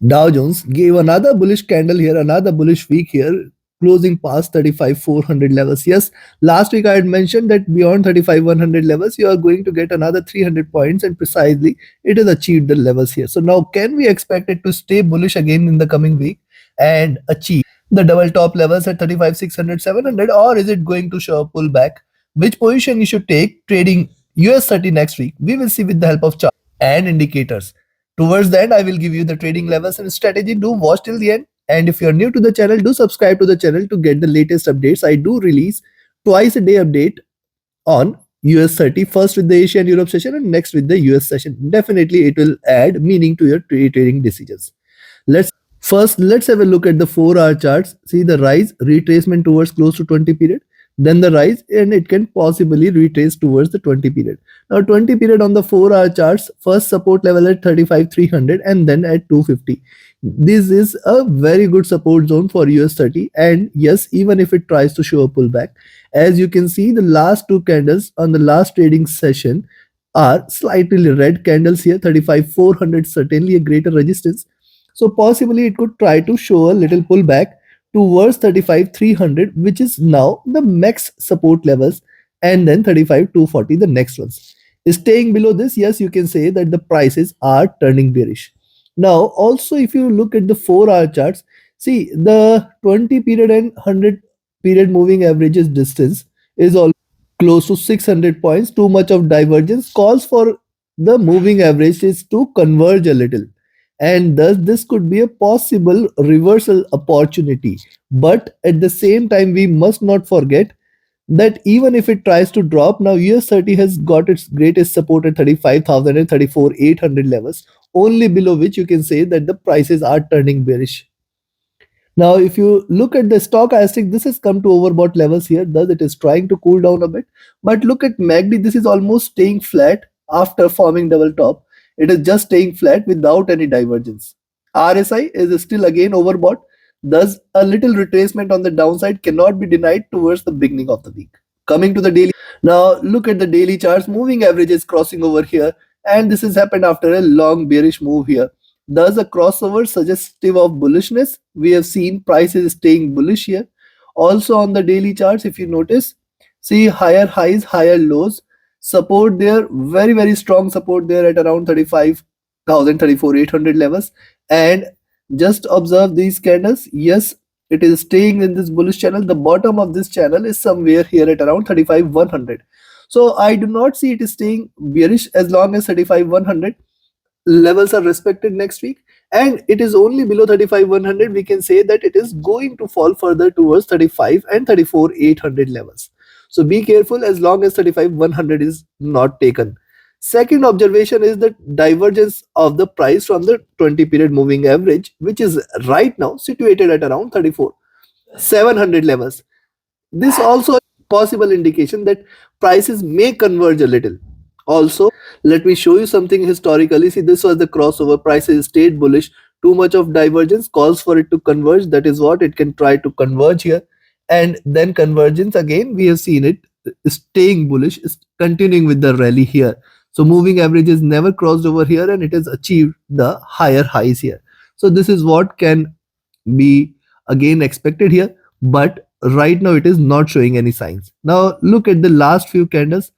Dow Jones gave another bullish candle here, another bullish week here, closing past 35,400 levels. Yes, last week I had mentioned that beyond 35,100 levels, you are going to get another 300 points, and precisely it has achieved the levels here. So now, can we expect it to stay bullish again in the coming week and achieve the double top levels at 35,600, 700, or is it going to show a pullback? Which position you should take trading US30 next week? We will see with the help of chart and indicators. Towards the end, I will give you the trading levels and strategy. Do watch till the end. And if you're new to the channel, do subscribe to the channel to get the latest updates. I do release twice a day update on US30, first with the Asia and Europe session and next with the US session. Definitely it will add meaning to your trading decisions. Let's have a look at the 4-hour charts. See the rise, retracement towards close to 20 period, then the rise, and it can possibly retrace towards the 20 period. Now 20 period on the 4-hour charts, first support level at 35,300 and then at 250. This is a very good support zone for US30, and yes, even if it tries to show a pullback, as you can see, the last two candles on the last trading session are slightly red candles here. 35,400 certainly a greater resistance, so possibly it could try to show a little pullback towards 35,300, which is now the max support levels, and then 35,240 the next ones. Staying below this, yes, you can say that the prices are turning bearish. Now also, if you look at the 4-hour charts, see the 20 period and 100 period moving averages distance is all close to 600 points. Too much of divergence calls for the moving averages to converge a little, and thus this could be a possible reversal opportunity. But at the same time, we must not forget that even if it tries to drop, now US30 has got its greatest support at 35,000 and 34,800 levels, only below which you can say that the prices are turning bearish. Now, if you look at the stochastic, this has come to overbought levels here, thus it is trying to cool down a bit. But look at MACD, this is almost staying flat after forming double top. It is just staying flat without any divergence. RSI is still again overbought, thus a little retracement on the downside cannot be denied towards the beginning of the week. Coming to the daily, now look at the daily charts, moving averages crossing over here, and this has happened after a long bearish move here. Thus, a crossover suggestive of bullishness. We have seen prices staying bullish here. Also on the daily charts, if you notice, see higher highs, higher lows, support there, very strong support there at around 35,000, 34,800 levels. And just observe these candles. Yes, it is staying in this bullish channel. The bottom of this channel is somewhere here at around 35,100. So I do not see it staying bearish as long as 35,100 levels are respected next week, and it is only below 35,100. We can say that it is going to fall further towards 35 and 34,800 levels. So be careful as long as 35,100 is not taken. Second observation is the divergence of the price from the 20 period moving average, which is right now situated at around 34,700 levels. This also a possible indication that prices may converge a little. Also, let me show you something historically. See, this was the crossover. Prices stayed bullish. Too much of divergence calls for it to converge. That is what it can try to converge here. And then convergence again, we have seen it staying bullish, is continuing with the rally here. So moving averages never crossed over here, and it has achieved the higher highs here. So this is what can be again expected here. But right now it is not showing any signs. Now look at the last few candles.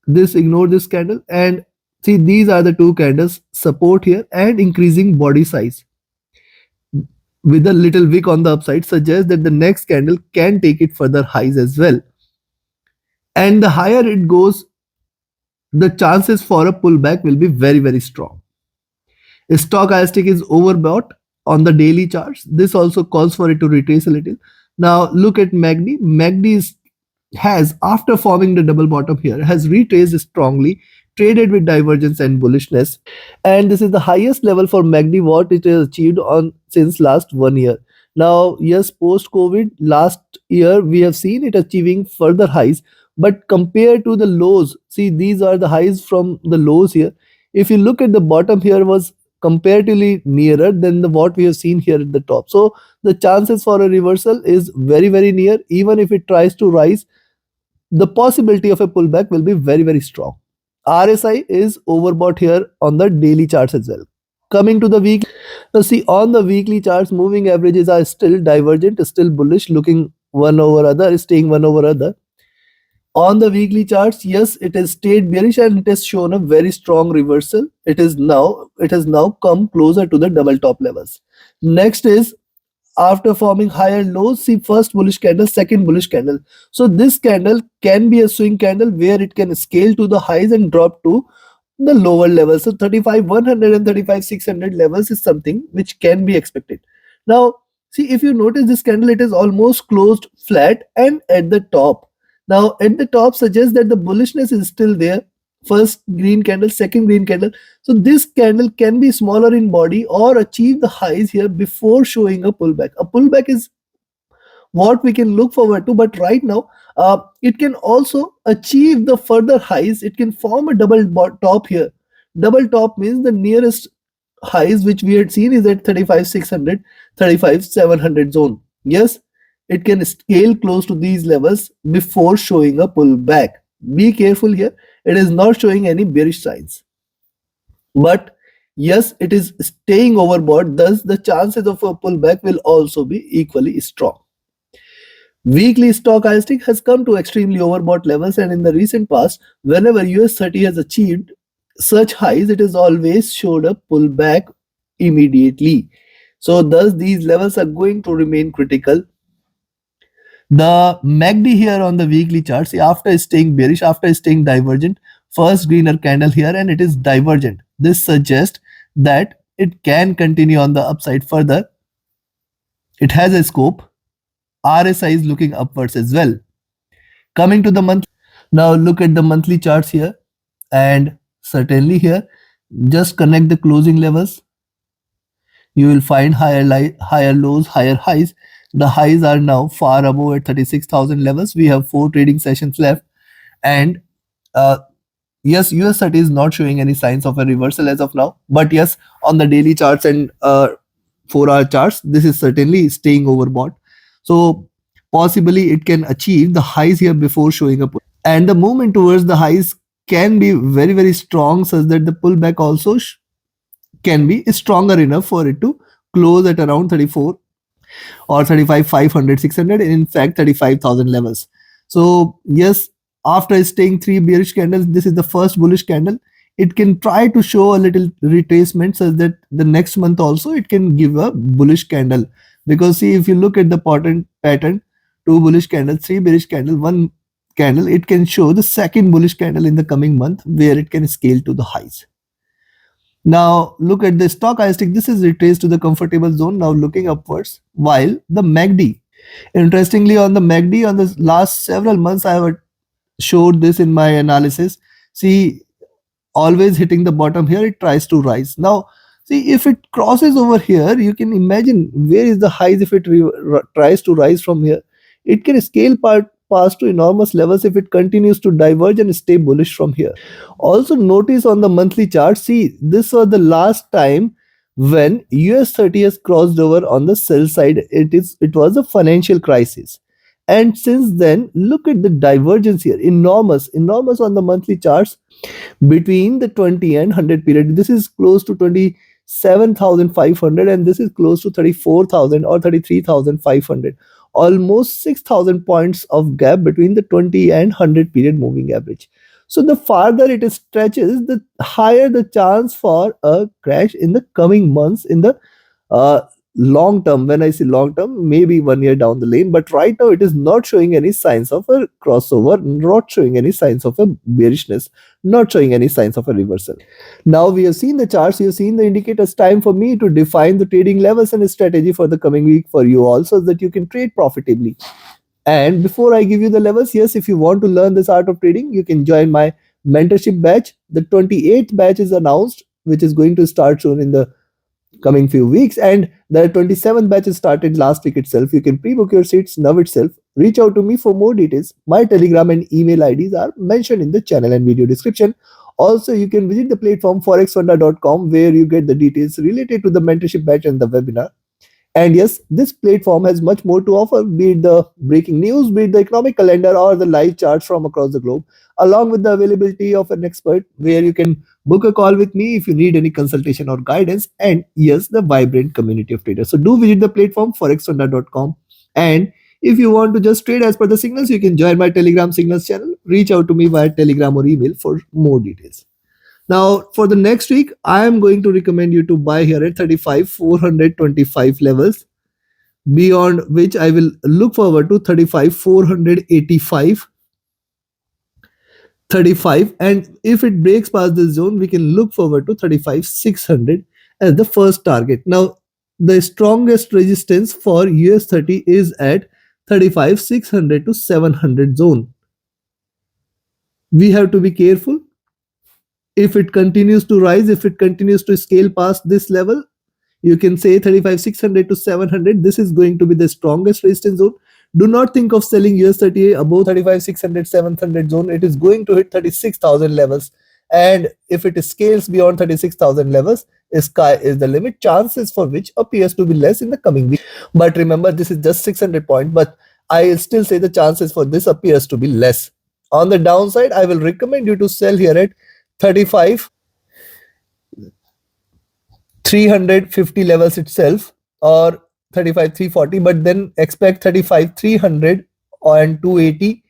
Ignore this candle, and see these are the two candles, support here and increasing body size with a little wick on the upside suggests that the next candle can take it further highs as well. And the higher it goes, the chances for a pullback will be very strong. Stochastic is overbought on the daily charts. This also calls for it to retrace a little. Now look at MACD. MACD has, after forming the double bottom here, has retraced strongly, traded with divergence and bullishness, and this is the highest level for MACD what it has achieved on since last 1 year. Now yes, post COVID last year we have seen it achieving further highs, but compared to the lows, see these are the highs from the lows here. If you look at the bottom here, was comparatively nearer than what we have seen here at the top. So the chances for a reversal is very near. Even if it tries to rise, the possibility of a pullback will be very strong. RSI is overbought here on the daily charts as well. Coming to the week, now see on the weekly charts, moving averages are still divergent, still bullish, looking one over other, staying one over other. On the weekly charts, yes, it has stayed bearish and it has shown a very strong reversal. It has now come closer to the double top levels. Next is after forming higher lows, see first bullish candle, second bullish candle. So this candle can be a swing candle where it can scale to the highs and drop to the lower levels. So 35,100 and 35,600 levels is something which can be expected. Now, see if you notice this candle, it is almost closed flat and at the top. Now, at the top suggests that the bullishness is still there. First green candle, second green candle. So this candle can be smaller in body or achieve the highs here before showing a pullback. A pullback is what we can look forward to, but right now it can also achieve the further highs. It can form a top here. Double top means the nearest highs which we had seen is at 35,600, 35,700 zone. Yes, it can scale close to these levels before showing a pullback. Be careful here, it is not showing any bearish signs, but yes, it is staying overbought, thus the chances of a pullback will also be equally strong. Weekly stochastic has come to extremely overbought levels, and in the recent past, whenever US30 has achieved such highs, it has always showed a pullback immediately. So thus these levels are going to remain critical. The MACD here on the weekly chart, see after staying bearish, after staying divergent, first greener candle here and it is divergent. This suggests that it can continue on the upside further. It has a scope. RSI is looking upwards as well. Coming to the month, now look at the monthly charts here, and certainly here, just connect the closing levels. You will find higher lows, higher highs. The highs are now far above at 36,000 levels. We have 4 trading sessions left, and yes, US30 is not showing any signs of a reversal as of now. But yes, on the daily charts and 4-hour charts, this is certainly staying overbought. So possibly it can achieve the highs here before showing up, and the movement towards the highs can be very, very strong, such that the pullback also can be stronger enough for it to close at around 34 or 35,500, 600, and in fact 35,000 levels. So yes, after staying 3 bearish candles, this is the first bullish candle. It can try to show a little retracement such that the next month also it can give a bullish candle. Because see, if you look at the pattern, 2 bullish candles, 3 bearish candle, 1 candle, it can show the second bullish candle in the coming month where it can scale to the highs. Now look at the stochastic. This is retraced to the comfortable zone, now looking upwards, while the MACD, interestingly, on the MACD, on the last several months I have showed this in my analysis. See, always hitting the bottom here, it tries to rise. Now see, if it crosses over here, you can imagine where is the highs. If it tries to rise from here, it can scale past to enormous levels if it continues to diverge and stay bullish from here. Also notice on the monthly chart, see, this was the last time when US30 has crossed over on the sell side. It was a financial crisis, and since then look at the divergence here, enormous on the monthly charts between the 20 and 100 period. This is close to 27,500 and this is close to 34,000 or 33,500. Almost 6,000 points of gap between the 20 and 100 period moving average. So the farther it stretches, the higher the chance for a crash in the coming months in the long term. When I say long term, maybe 1 year down the lane, but right now it is not showing any signs of a crossover, not showing any signs of a bearishness, not showing any signs of a reversal. Now we have seen the charts, you have seen the indicators. Time for me to define the trading levels and strategy for the coming week for you also, so that you can trade profitably. And before I give you the levels, yes, if you want to learn this art of trading, you can join my mentorship batch. The 28th batch is announced, which is going to start soon in the coming few weeks, and the 27th batch is started last week itself. You can pre-book your seats now itself. Reach out to me for more details. My Telegram and email IDs are mentioned in the channel and video description. Also, you can visit the platform forexfunda.com, where you get the details related to the mentorship batch and the webinar. And yes, this platform has much more to offer, be it the breaking news, be it the economic calendar, or the live charts from across the globe, along with the availability of an expert, where you can Book a call with me if you need any consultation or guidance, and yes, the vibrant community of traders. So do visit the platform forexsunda.com, and if you want to just trade as per the signals, you can join my Telegram signals channel. Reach out to me via Telegram or email for more details. Now, for the next week, I am going to recommend you to buy here at 35,425 levels, beyond which I will look forward to 35,485, 35, and if it breaks past this zone, we can look forward to 35,600 as the first target. Now, the strongest resistance for US30 is at 35,600 to 700 zone. We have to be careful. If it continues to rise, if it continues to scale past this level, you can say 35,600 to 700. This is going to be the strongest resistance zone. Do not think of selling US30 above 35,600, 700 zone. It is going to hit 36,000 levels. And if it scales beyond 36,000 levels, sky is the limit, chances for which appears to be less in the coming week. But remember, this is just 600 points, but I still say the chances for this appears to be less. On the downside, I will recommend you to sell here at 35,350 levels itself, or 35,340, but then expect 35,300 and 280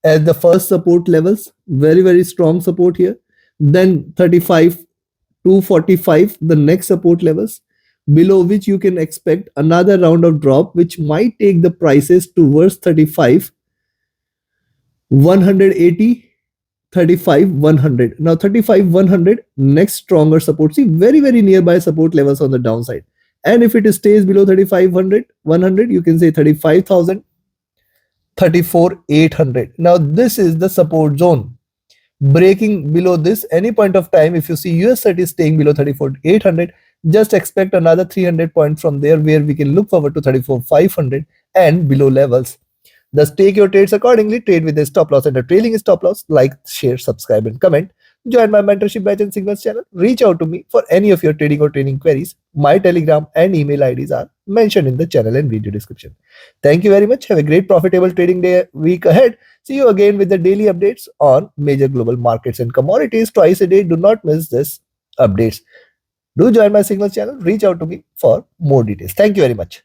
as the first support levels. Very, very strong support here. Then 35,245, the next support levels, below which you can expect another round of drop, which might take the prices towards 35,180, 35,100. Now 35,100, next stronger support. See, very, very nearby support levels on the downside. And if it stays below 35,100, 100, you can say 35,000, 34,800. Now this is the support zone. Breaking below this, any point of time, if you see US30 staying below 34,800, just expect another 300 points from there, where we can look forward to 34,500 and below levels. Thus, take your trades accordingly. Trade with a stop loss and a trailing stop loss. Like, share, subscribe, and comment. Join my mentorship batch and signals channel. Reach out to me for any of your trading or training queries. My Telegram and email IDs are mentioned in the channel and video description. Thank you very much. Have a great profitable trading day week ahead. See you again with the daily updates on major global markets and commodities twice a day. Do not miss this updates. Do join my signals channel. Reach out to me for more details. Thank you very much.